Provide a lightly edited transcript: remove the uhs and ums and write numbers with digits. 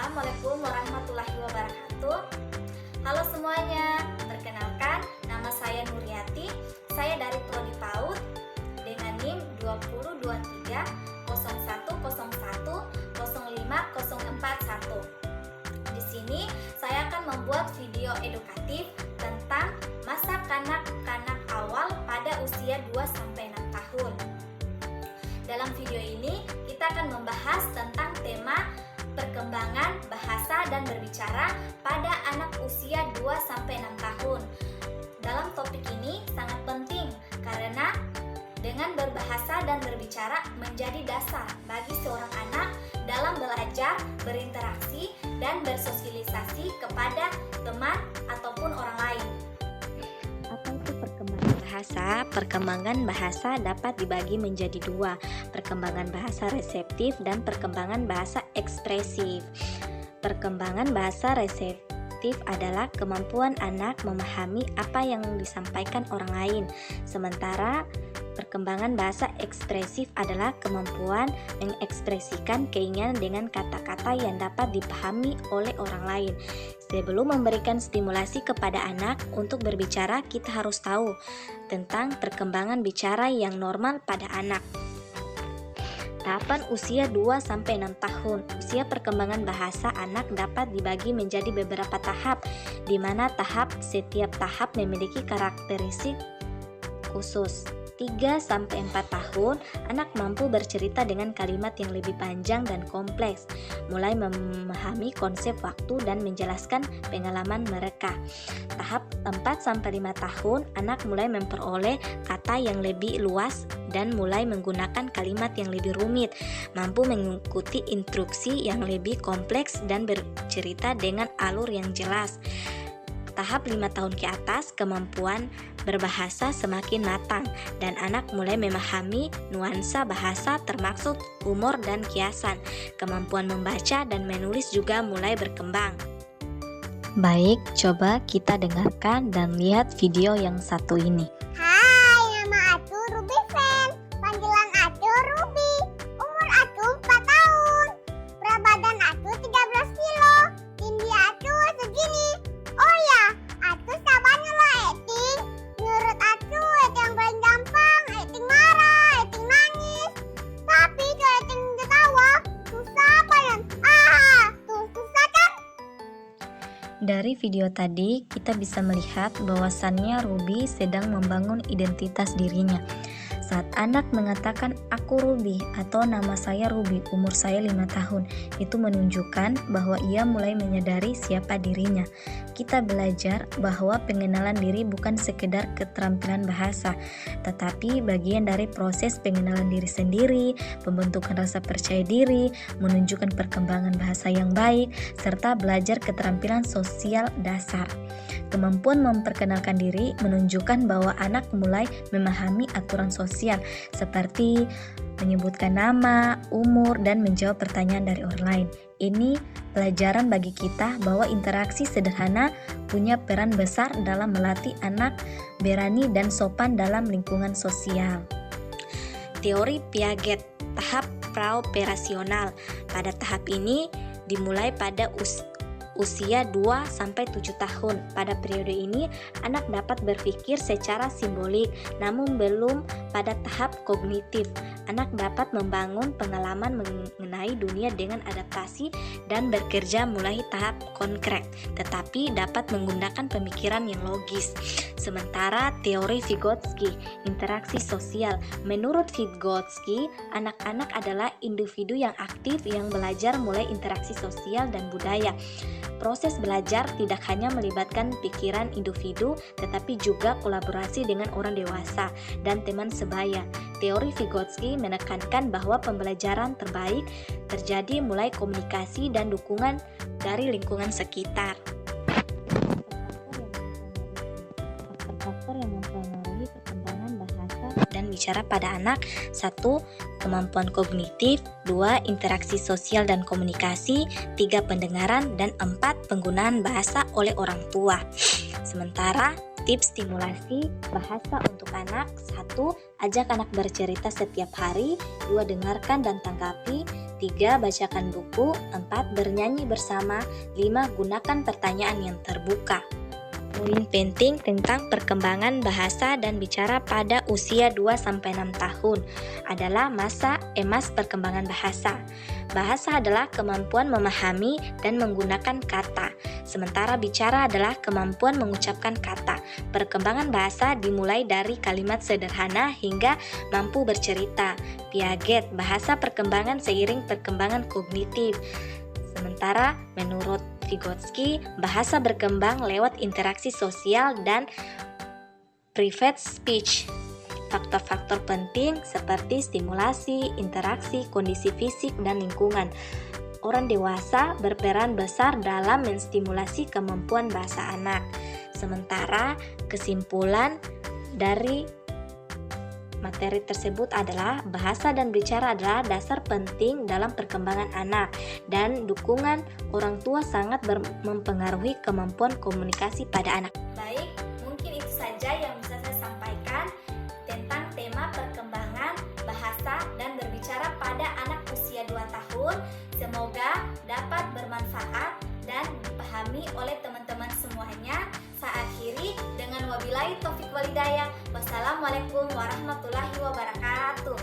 Assalamualaikum warahmatullahi wabarakatuh. Halo semuanya, perkenalkan nama saya Nuriati. Saya dari Prodi PAUD dengan NIM 20230101054041. Di sini saya akan membuat video edukatif tentang masa kanak-kanak awal pada usia 2-6 tahun. Dalam video ini kita akan membahas tentang tema perkembangan bahasa dan berbicara pada anak usia 2-6 tahun. Dalam topik ini sangat penting karena dengan berbahasa dan berbicara menjadi dasar bagi seorang anak dalam belajar, berinteraksi, dan bersosialisasi kepada teman ataupun orang lain. Apa itu perkembangan bahasa? Perkembangan bahasa dapat dibagi menjadi dua, perkembangan bahasa reseptif dan perkembangan bahasa ekspresif. Perkembangan bahasa reseptif adalah kemampuan anak memahami apa yang disampaikan orang lain, sementara perkembangan bahasa ekspresif adalah kemampuan mengekspresikan keinginan dengan kata-kata yang dapat dipahami oleh orang lain. Sebelum memberikan stimulasi kepada anak untuk berbicara, kita harus tahu tentang perkembangan bicara yang normal pada anak. Tahapan usia 2-6 tahun. Usia perkembangan bahasa anak dapat dibagi menjadi beberapa tahap, di mana setiap tahap memiliki karakteristik khusus. 3-4 tahun, anak mampu bercerita dengan kalimat yang lebih panjang dan kompleks, mulai memahami konsep waktu dan menjelaskan pengalaman mereka. Tahap 4-5 tahun, anak mulai memperoleh kata yang lebih luas dan mulai menggunakan kalimat yang lebih rumit, mampu mengikuti instruksi yang lebih kompleks dan bercerita dengan alur yang jelas. Tahap 5 tahun ke atas, kemampuan berbahasa semakin matang dan anak mulai memahami nuansa bahasa termasuk humor dan kiasan. Kemampuan membaca dan menulis juga mulai berkembang. Baik, coba kita dengarkan dan lihat video yang satu ini. Hai, nama aku Ruby Fan. Panggilan aku Ruby. Umur aku 4 tahun. Berat badan aku 13 kilo. Tinggi aku segini. Oh ya, aku sabarnya lo acting. Menurut aku acting yang paling gampang, acting marah, acting nangis. Tapi kalau acting ketawa, susah banget. Tuh susah kan? Dari video tadi, kita bisa melihat bahwasannya Ruby sedang membangun identitas dirinya. Saat anak mengatakan aku Ruby atau nama saya Ruby, umur saya 5 tahun, itu menunjukkan bahwa ia mulai menyadari siapa dirinya. Kita belajar bahwa pengenalan diri bukan sekedar keterampilan bahasa, tetapi bagian dari proses pengenalan diri sendiri, pembentukan rasa percaya diri, menunjukkan perkembangan bahasa yang baik, serta belajar keterampilan sosial dasar. Kemampuan memperkenalkan diri menunjukkan bahwa anak mulai memahami aturan sosial seperti menyebutkan nama, umur, dan menjawab pertanyaan dari orang lain. Ini pelajaran bagi kita bahwa interaksi sederhana punya peran besar dalam melatih anak berani dan sopan dalam lingkungan sosial. Teori Piaget, tahap praoperasional. Pada tahap ini dimulai pada usia 2-7 tahun. Pada periode ini, anak dapat berpikir secara simbolik, namun belum pada tahap kognitif. Anak dapat membangun pengalaman mengenai dunia dengan adaptasi dan bekerja mulai tahap konkret, tetapi dapat menggunakan pemikiran yang logis. Sementara teori Vygotsky, interaksi sosial. Menurut Vygotsky, anak-anak adalah individu yang aktif yang belajar mulai interaksi sosial dan budaya. Proses belajar tidak hanya melibatkan pikiran individu, tetapi juga kolaborasi dengan orang dewasa dan teman sebaya. Teori Vygotsky menekankan bahwa pembelajaran terbaik terjadi mulai komunikasi dan dukungan dari lingkungan sekitar. Faktor yang mempengaruhi perkembangan bahasa dan bicara pada anak: 1. Kemampuan kognitif, 2. Interaksi sosial dan komunikasi, 3. Pendengaran, dan 4. Penggunaan bahasa oleh orang tua. Sementara tips stimulasi bahasa untuk anak: 1. Ajak anak bercerita setiap hari, 2. Dengarkan dan tanggapi, 3. Bacakan buku. 4. Bernyanyi bersama. 5. Gunakan pertanyaan yang terbuka. Poin penting tentang perkembangan bahasa dan bicara pada usia 2-6 tahun adalah masa emas perkembangan bahasa. Bahasa adalah kemampuan memahami dan menggunakan kata, sementara bicara adalah kemampuan mengucapkan kata. Perkembangan bahasa dimulai dari kalimat sederhana hingga mampu bercerita. Piaget, bahasa perkembangan seiring perkembangan kognitif. Sementara menurut Vygotsky, bahasa berkembang lewat interaksi sosial dan private speech. Faktor-faktor penting seperti stimulasi, interaksi, kondisi fisik, dan lingkungan. Orang dewasa berperan besar dalam menstimulasi kemampuan bahasa anak. Sementara kesimpulan dari materi tersebut adalah bahasa dan bicara adalah dasar penting dalam perkembangan anak dan dukungan orang tua sangat mempengaruhi kemampuan komunikasi pada anak. Baik, mungkin itu saja yang bisa saya sampaikan tentang tema perkembangan bahasa dan berbicara pada anak usia 2 tahun. Semoga dapat bermanfaat dan dipahami oleh teman-teman semuanya. Saya akhiri dengan wabillahi taufik walhidayah. Wassalamualaikum warahmatullahi wabarakatuh.